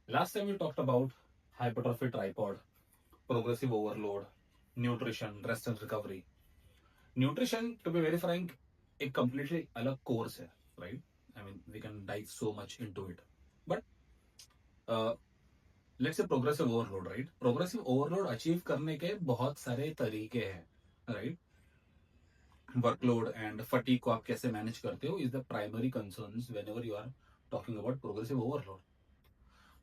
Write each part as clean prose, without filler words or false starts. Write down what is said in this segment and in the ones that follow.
Last time we talked about hypertrophy tripod, progressive overload, nutrition, rest and recovery. Nutrition, to be very frank, a completely अलग course है, right? I mean, we can dive so much into it. But uh, let's say progressive overload, right? Progressive overload achieve करने के बहुत सारे तरीके हैं, right? Workload and fatigue को आप कैसे manage करते हो is the primary concerns whenever you are talking about progressive overload.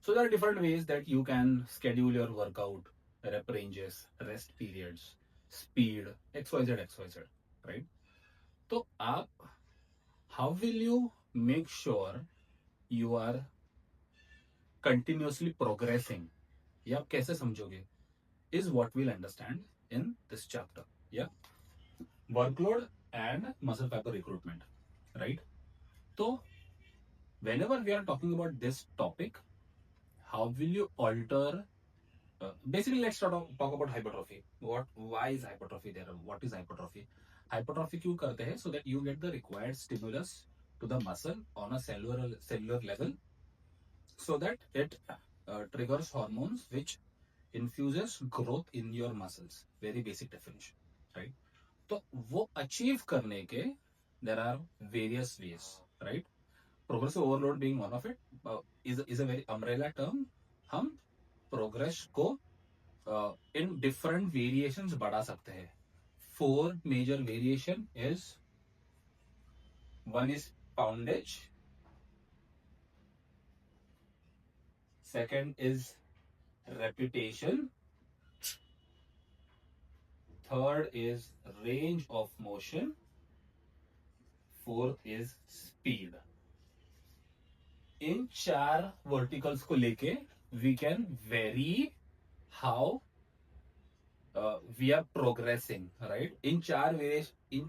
So there are different ways that you can schedule your workout, rep ranges, rest periods, speed, XYZ, XYZ, right? So how will you make sure you are continuously progressing? या आप कैसे समझोगे? Is what we'll understand in this chapter. Yeah, workload and muscle fiber recruitment, right? So whenever we are talking about this topic, how will you alter basically let's talk about hypertrophy. Why is hypertrophy there? What is hypertrophy? Hypertrophy क्यों करते हैं? So that you get the required stimulus to the muscle on a cellular level, so that it triggers hormones which infuses growth in your muscles. Very basic definition, right? तो वो achieve करने के there are various ways, right? Progressive overload being one of it is a very umbrella term. हम progress को इन different variations बढ़ा सकते हैं. Four major variation is one is poundage, second is repetition, third is range of motion, fourth is speed. इन चार verticals को लेके we can vary how we are progressing, right? इन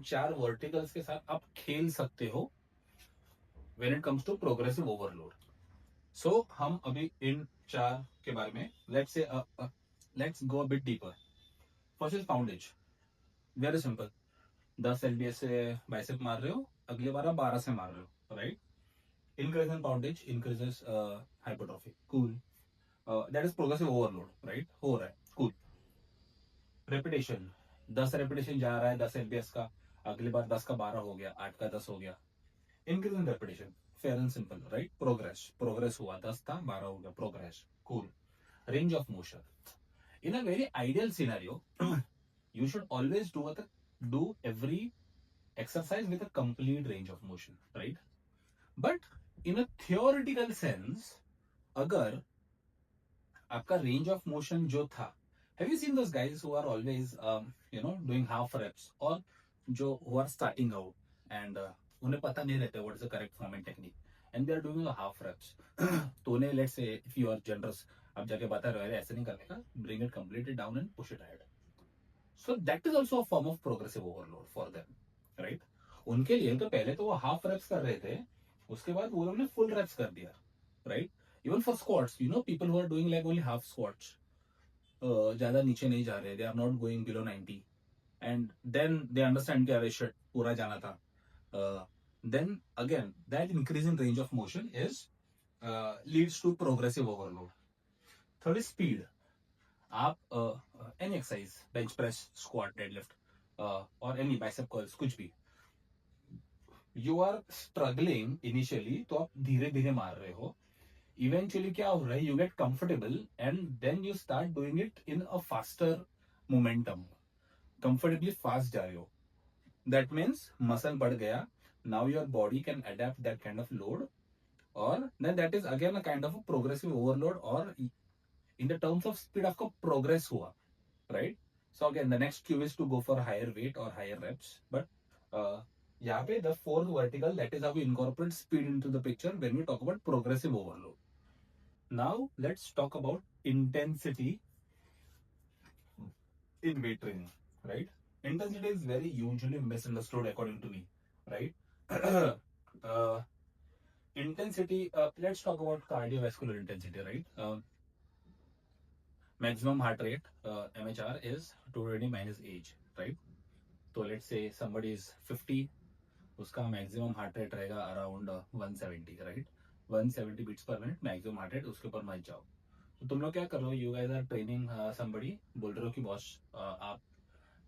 चार वर्टिकल्स के साथ आप खेल सकते हो when it comes to progressive overload. So हम अभी इन चार के बारे में let's go a bit deeper. First is poundage. Very simple. 10 LBS से बाइसेप मार रहे हो, अगली बार आप 12 से मार रहे हो, right? Increase in poundage increases hypertrophy. Cool. That is progressive overload, right? हो रहा है, कूल. रेपिटेशन. 10 रेपिटेशन जा रहा है 10 एलबीएस का, अगली बार 10 का 12 हो गया, 8 का 10 हो गया. Increase in repetition, fair and simple, right? Progress हुआ, 10 था 12 हो गया, progress, cool. Range of motion. In a very ideal scenario, you should always do every exercise with a complete range of motion, right? But in a theoretical sense, अगर आपका range of motion जो था, have you seen those guys who are always doing half reps, or जो who are starting out and उन्हें पता नहीं रहता what is the correct form and technique, and they are doing a half reps. तो उन्हें let's say if you are generous, आप जाके बता रहे हो ऐसे नहीं करने का, bring it completely down and push it ahead. So that is also a form of progressive overload for them, right? उनके लिए तो पहले तो वो हाफ रेप्स कर रहे थे, उसके बाद वो लोग ने फुल रेप्स कर दिया, right? Even for squats, people who are doing like only half squats, ज्यादा नीचे नहीं जा रहे, they are not going below 90, and then they understand कि अरे शिट पूरा जाना था. Then again that increase in range of motion is leads to progressive overload. Third is speed. आप any exercise, bench press, squat, deadlift और any bicep curls, कुछ भी, you are struggling initially, तो आप धीरे धीरे मार रहे हो. इवेंचुअली क्या हो रहा है, you get comfortable and then you start doing it in a faster momentum. Comfortably fast जा रहे हो, दैट मीन्स मसल बढ़ गया. Now your body can adept that kind of load, और then that is again a kind of progressive overload, और in the terms of speed आपका progress हुआ, right? So again the next cue is to go for higher weight or higher reps, but यहाँ पे the fourth vertical, that is how we incorporate speed into the picture when we talk about progressive overload. Now let's talk about intensity in weight training, right? Intensity is very usually misunderstood according to me, right? Intensity, let's talk about cardiovascular intensity, right? Maximum heart rate, MHR, is 220 minus age, right? So let's say somebody is 50, उसका maximum heart rate रहेगा around 170, right? 170 beats per minute maximum heart rate, उसके ऊपर मत जाओ। तो तुम लोग क्या कर रहे हो, you guys are training somebody, बोल रहे हो कि बॉस आप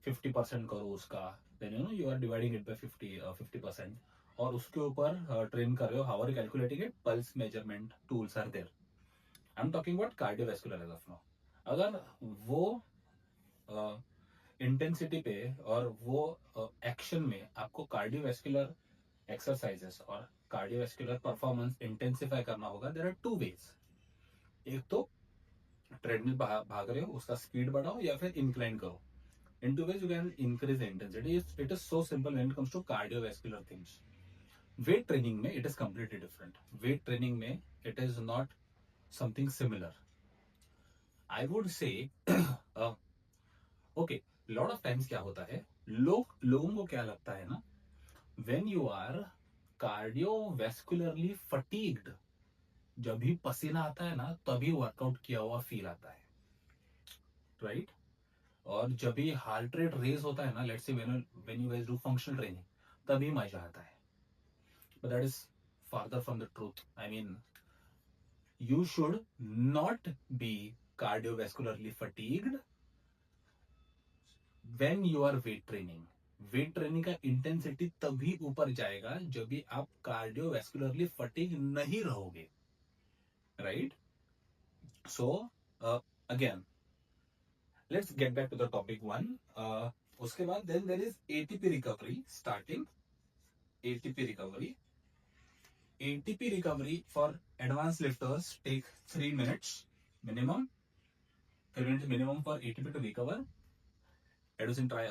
50% करो उसका, then you know you are dividing it by 50%, और उसके ऊपर ट्रेन कर रहे हो। How are you calculating it? Pulse measurement tools are there. I am talking about cardiovascular age of now. अगर वो इंटेंसिटी पे और वो एक्शन में आपको कार्डियोवैस्कुलर एक्सरसाइजेस और कार्डियोवैस्कुलर परफॉर्मेंस इंटेंसिफाई करना होगा, देयर आर टू वेज। एक तो ट्रेडमिल भाग रहे हो, उसका स्पीड बढ़ाओ या फिर इंक्लाइन करो। In two ways you can increase the intensity. It is so simple when it comes to cardiovascular things. Weight training में it is completely different. Weight training में it is not something similar. I would say okay, lot of times क्या होता है, लोगों को क्या लगता है ना, when you are cardiovascularly fatigued, जब भी पसीना आता है ना तभी वर्कआउट किया हुआ फील आता है, राइट? और जब भी हार्ट रेट रेज होता है ना, let's say when you guys do functional training, तभी मजा आता है। But that is farther from the truth. I mean, you should not be cardiovascularly fatigued when you are weight training. Weight training का intensity तभी ऊपर जाएगा जब भी आप कार्डियोवैस्कुलरली फटीग नहीं रहोगे, right? So again let's get back to the topic one. उसके बाद then there is ATP recovery starting. ATP recovery, ATP recovery for advanced lifters take 3 minutes minimum. 3 minutes minimum for ATP to recover. Edusine try.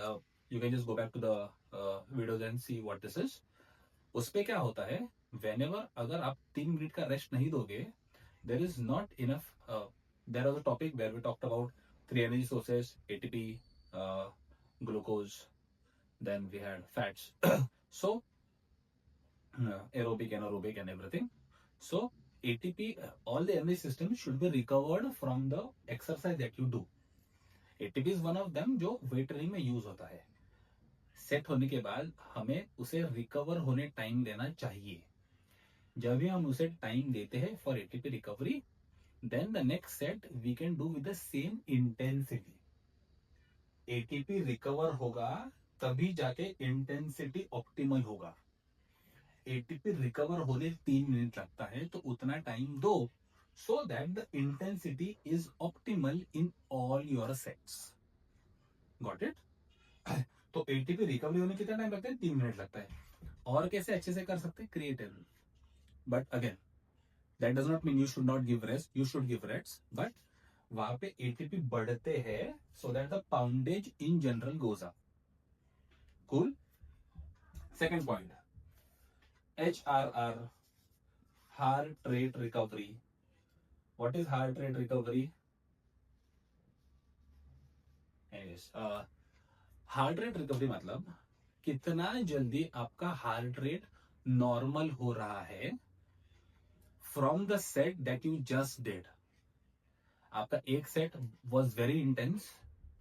You can just go back to the videos and see what this is. उस पे क्या होता है, whenever अगर आप 3 minute का rest नहीं दोगे, there is not enough. There was a topic where we talked about 3 energy sources: ATP, glucose, then we had fats. So aerobic, anaerobic, and everything. So ATP, all the energy systems should be recovered from the exercise that you do. ATP is one of them जो weight training में use होता है। Set होने के बाद हमें उसे recover होने टाइम देना चाहिए। जब भी हम उसे टाइम देते हैं for ATP recovery, then the next set we can do with the same intensity. ATP recover होगा तभी जाके इंटेंसिटी ऑप्टिमल होगा। ATP रिकवर होने 3 मिनट लगता है, तो उतना टाइम दो, so that the intensity is optimal in all your sets. Got it? तो ATP रिकवरी होने कितना टाइम लगता है? 3 मिनट लगता है। और कैसे अच्छे से कर सकते हैं? Creative. But again that does not mean you should not give rest, you should give rest, but वहां पे ATP बढ़ते हैं so that the poundage in general goes up. Cool? Second point, HRR, heart rate recovery. What is heart rate recovery? Anyways, heart rate recovery मतलब कितना जल्दी आपका heart rate normal हो रहा है from the set that you just did. आपका एक set was very intense,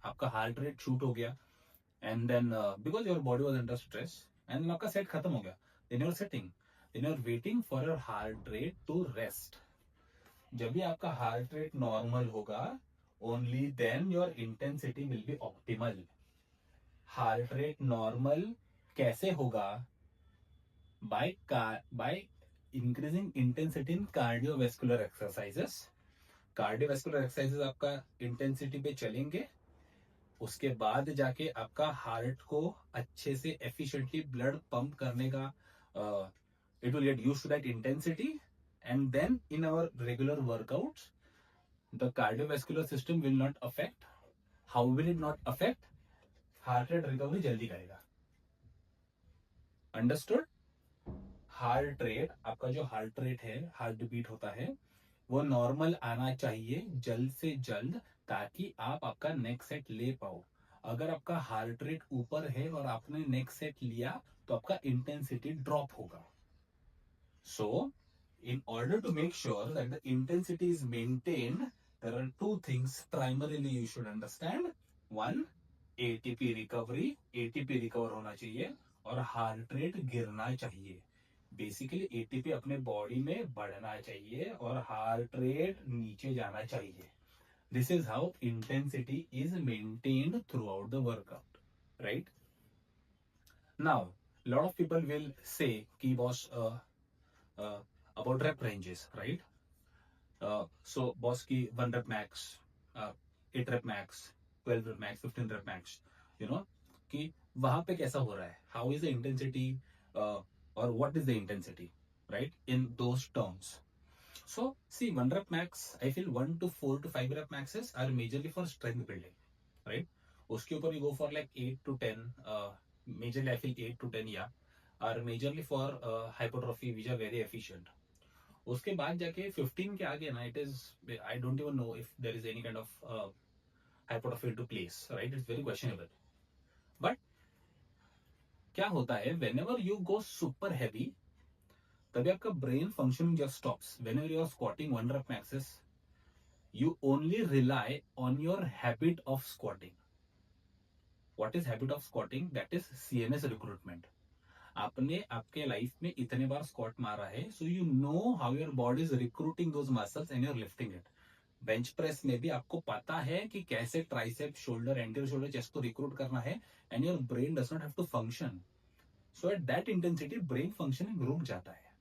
आपका हार्ट रेट शूट हो गया, and then because your body was under stress, and आपका सेट खत्म हो गया, then you are setting, then you are waiting for your heart rate to rest. जब भी आपका हार्ट रेट नॉर्मल होगा, only then your intensity will be optimal. Heart rate normal कैसे होगा? By increasing intensity in cardiovascular exercises. Cardiovascular exercises आपका intensity पे चलेंगे, उसके बाद जाके आपका हार्ट को अच्छे से एफिशिएंटली ब्लड पंप करने का it will get used to that intensity, and then in our regular workouts the cardiovascular system will not affect. How will it not affect? Heart rate recovery जल्दी करेगा। Understood? Heart rate, आपका जो heart rate है, heart beat होता है, वो normal आना चाहिए जल्द से जल्द, ताकि आप आपका नेक्स्ट सेट ले पाओ। अगर आपका हार्ट रेट ऊपर है और आपने नेक्स्ट सेट लिया, तो आपका इंटेंसिटी ड्रॉप होगा। So in order to make sure that the intensity is maintained, there are two things primarily you should understand. One, ATP recovery, ATP recover होना चाहिए और हार्ट रेट गिरना चाहिए। बेसिकली एटीपी अपने बॉडी में बढ़ना चाहिए और हार्ट रेट नीचे जाना चाहिए. This is how intensity is maintained through out the workout, right? Now lot of people will say कि boss about rep ranges, right? So boss की 1 rep max, 8 rep max, 12 rep max, 15 rep max, you know, कि वहां पे कैसा हो रहा है, how is the intensity, or what is the intensity, right, in those terms. So see, 1 rep max, I feel 1 to 4 to 5 rep maxes are majorly for strength building, right? उसके ऊपर you go for like 8 to 10, majorly I feel 8 to 10, yeah, are majorly for hypertrophy, which are very efficient. उसके बाद जाके 15 के आगे ना, it is, I don't even know if there is any kind of hypertrophy to place, right? It's very questionable. But क्या होता है, whenever you go super heavy, तभी आपका brain functioning just stops. Whenever you are squatting 1 rep maxes, you only rely on your habit of squatting. What is habit of squatting? That is CNS recruitment. आपने आपके life में इतने बार squat मारा है, so you know how your body is recruiting those muscles and you are lifting it. Bench press में भी आपको पता है कि कैसे tricep, shoulder, anterior shoulder, chest को रिक्रूट करना है, and your brain does not have to function. So at that intensity brain functioning रुक जाता है.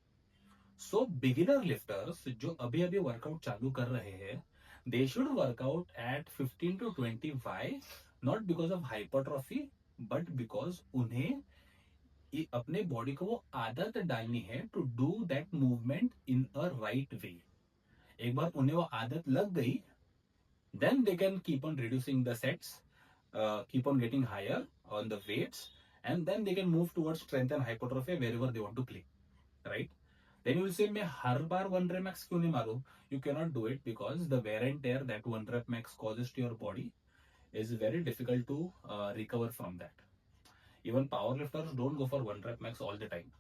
सो बिगिनर लिफ्टर्स जो अभी अभी वर्कआउट चालू कर रहे हैं, they should workout at 15 to 20. Why? Not because of hypertrophy, but because उन्हें अपने बॉडी को वो आदत डालनी है to do that movement in a right way. एक बार उन्हें वो आदत लग गई, then they can keep on reducing the sets, keep on getting higher on the weights, and then they can move towards strength and hypertrophy wherever they want to play, right? Then you will say, मैं हर बार 1 rep max क्यों नहीं मारूं? You cannot do it because the wear and tear that 1 rep max causes to your body is very difficult to recover from that. Even powerlifters don't go for 1 rep max all the time.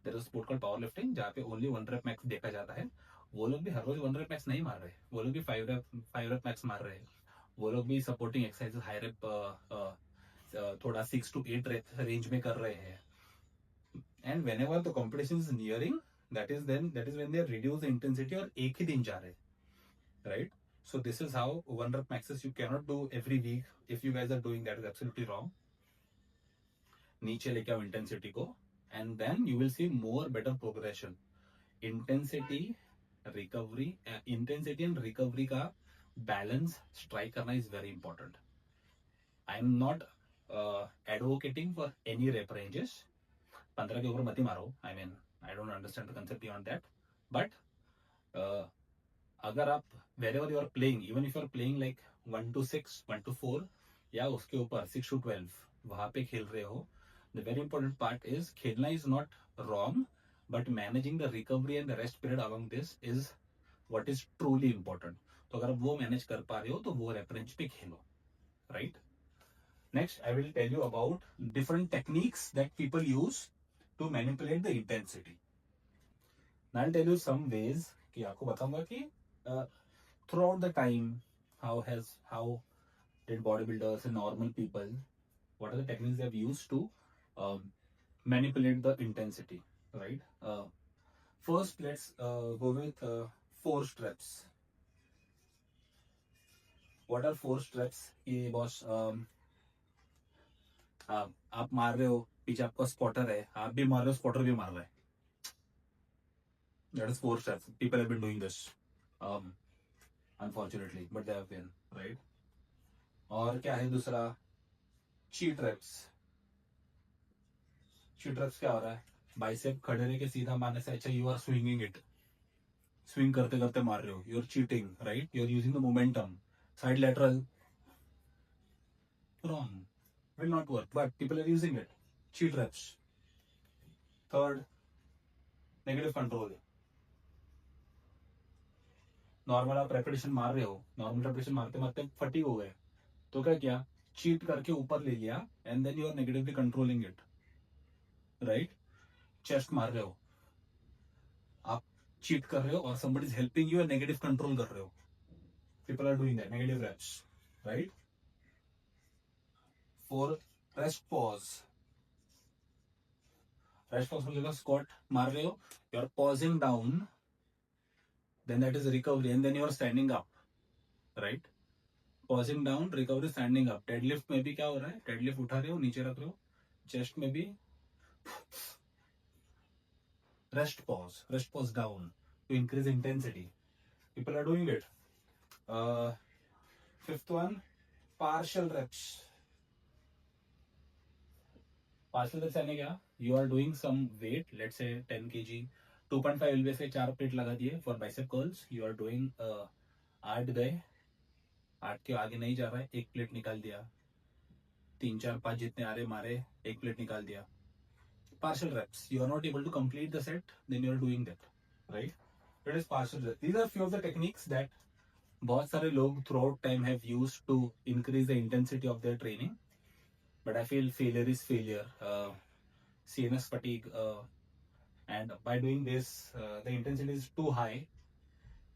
There is a sport called powerlifting जहाँ पे only 1 rep max देखा जाता है. वो लोग भी हर रोज 1 rep max नहीं मार रहे, वो लोग भी 5 rep max मार रहे हैं. वो लोग भी सपोर्टिंग एक्सरसाइजेस हाई रेप थोड़ा 6 to 8 रेप रेंज में कर रहे हैं. And whenever the competition is nearing, that is when they reduce the intensity और एक ही दिन जा रहे, right? So this is how 1 rep maxes you cannot do every week. If you guys are doing that, is absolutely wrong. नीचे लेके आओ intensity को, and then you will see more better progression. Intensity and recovery का balance strike करना is very important. I am not advocating for any rape ranges. 15 के ऊपर मत ही मारो. I mean, I don't understand the concept beyond that. But अगर आप wherever you are playing, even if you are playing like 1 to 6, 1 to 4, या उसके ऊपर 6 to 12, वहां पे खेल रहे हो, the very important part is खेलना is not wrong, but managing the recovery and the rest period along this is what is truly important. तो अगर आप वो मैनेज कर पा रहे हो तो वो रेफरेंस पे खेलो, right? Next I will tell you about different techniques that people use to manipulate the intensity. I will tell you some ways कि आपको बताऊंगा कि throughout the time how did bodybuilders and normal people, what are the techniques they have used to manipulate the intensity, right? First, let's go with forced reps. What are forced reps? ये boss, आप मार रहे हो, पीछे आपका spotter है, आप भी मार रहे हो, स्पॉटर भी मार रहा है. That is forced reps. People have been doing this, unfortunately, but they have been, right? और क्या है दूसरा? Cheat wraps. चीट रेप्स क्या हो रहा है? बाइसेप खड़े रह के सीधा मारने से अच्छा you are swinging it. Swing करते करते मार रहे हो, you are cheating, right? You are using the momentum. Side lateral, wrong, will not work, but people are using it. Cheat reps. Third, negative control. Normal आप repetition मार रहे हो, normal repetition मारते मारते फटीग हो गए, तो क्या किया? चीट करके ऊपर ले लिया, and then you are negatively controlling it, right? Chest मार रहे हो, आप चीट कर रहे हो और somebody is helping you, negative control कर रहे हो. People are doing that, negative reps, right? For rest pause. Rest pause बोलेगा स्क्वाट मार रहे हो, you are pausing down, then that is recovery, and then you are standing up, right? Pausing down, recovery, standing up. Deadlift में भी क्या हो रहा है, डेडलिफ्ट उठा रहे हो, नीचे रख रहे हो. चेस्ट में भी rest pause down to increase intensity. People are doing it. Fifth one, partial reps. Partial reps यानी क्या? You are doing some weight, let's say 10 kg, 2.5 LB से 4 प्लेट लगा दिए for bicep curls. You are doing 8 गए, 8 के आगे नहीं जा रहा है, एक प्लेट निकाल दिया, 3 4 5 जितने आ रहे मारे, एक प्लेट निकाल दिया. Partial reps. You are not able to complete the set, then you are doing that, right? It is partial reps. These are few of the techniques that बहुत सारे लोग throughout time have used to increase the intensity of their training, but I feel failure is failure. CNS fatigue, and by doing this, the intensity is too high.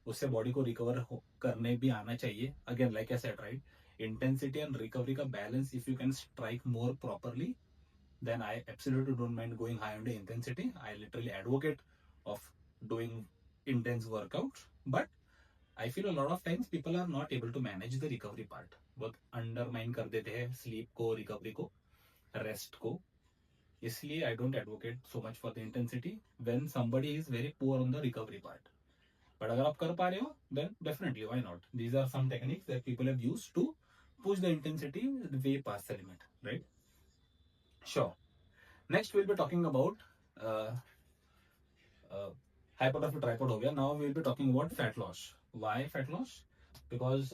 उससे body को recover करने भी आना चाहिए. Again, like I said, right? Intensity and recovery का balance, if you can strike more properly, then I absolutely don't mind going high on the intensity. I literally advocate of doing intense workouts, but I feel a lot of times people are not able to manage the recovery part. बहुत undermine कर देते हैं sleep को, recovery को, rest को. इसलिए I don't advocate so much for the intensity when somebody is very poor on the recovery part. But अगर आप कर पा रहे हो, then definitely why not? These are some techniques that people have used to push the intensity way past the limit, right? Sure. Next we'll be talking about hypertrophy tripod हो गया. Now we'll be talking about fat loss. Why fat loss? Because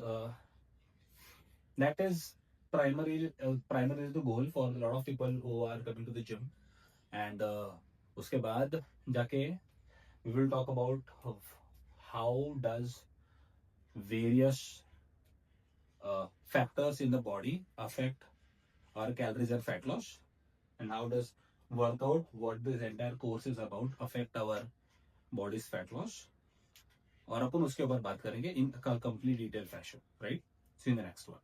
that is primarily the goal for a lot of people who are coming to the gym. And उसके बाद जाके we will talk about how does various factors in the body affect our calories and fat loss, and how does workout, what this entire course is about, affect our body's fat loss. और अपन उसके ऊपर बात करेंगे in a complete detail fashion, right? See you in the next one.